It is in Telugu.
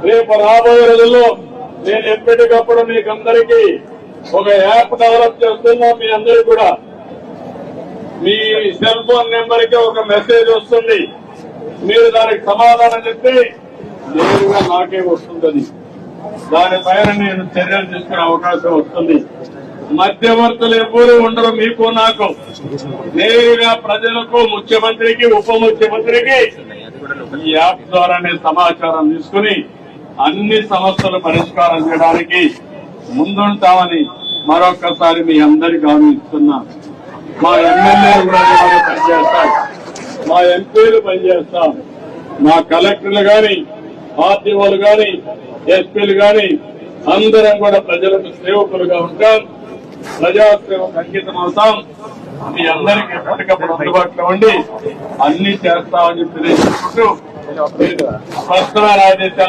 రేపు రాబోయే రోజుల్లో నేను ఎప్పటికప్పుడు మీకు అందరికీ ఒక యాప్ డెవలప్ చేస్తున్నా. మీ అందరికీ కూడా మీ సెల్ ఫోన్ నెంబర్ కి ఒక మెసేజ్ వస్తుంది. మీరు దానికి సమాధానం చెప్తే నేరుగా నాకే వస్తుంది. దానిపైన నేను చర్యలు తీసుకునే అవకాశం వస్తుంది. మధ్యవర్తులు ఎవరు ఉండరు. మీకు నాకు నేరుగా ప్రజలకు, ముఖ్యమంత్రికి, ఉప ముఖ్యమంత్రికి ఈ యాప్ ద్వారానే సమాచారం తీసుకుని అన్ని సమస్యలు పరిష్కారం చేయడానికి ముందుంటామని మరొక్కసారి మీ అందరికీ హామీ ఇస్తున్నా. మా ఎమ్మెల్యేలు కూడా పనిచేస్తాం, మా ఎంపీలు పనిచేస్తాం, మా కలెక్టర్లు గాని, ఆర్టీఓలు గాని, ఎస్పీలు గాని అందరం కూడా ప్రజలకు సేవకులుగా ఉంటాం. ప్రజాసేవకు అంకితం అవుతాం. మీ అందరికీ ఎప్పటికప్పుడు అందుబాటులో ఉండి అన్ని చేస్తామని తెలియజేసుకుంటూ స్పష్టమైన ఆదేశాలు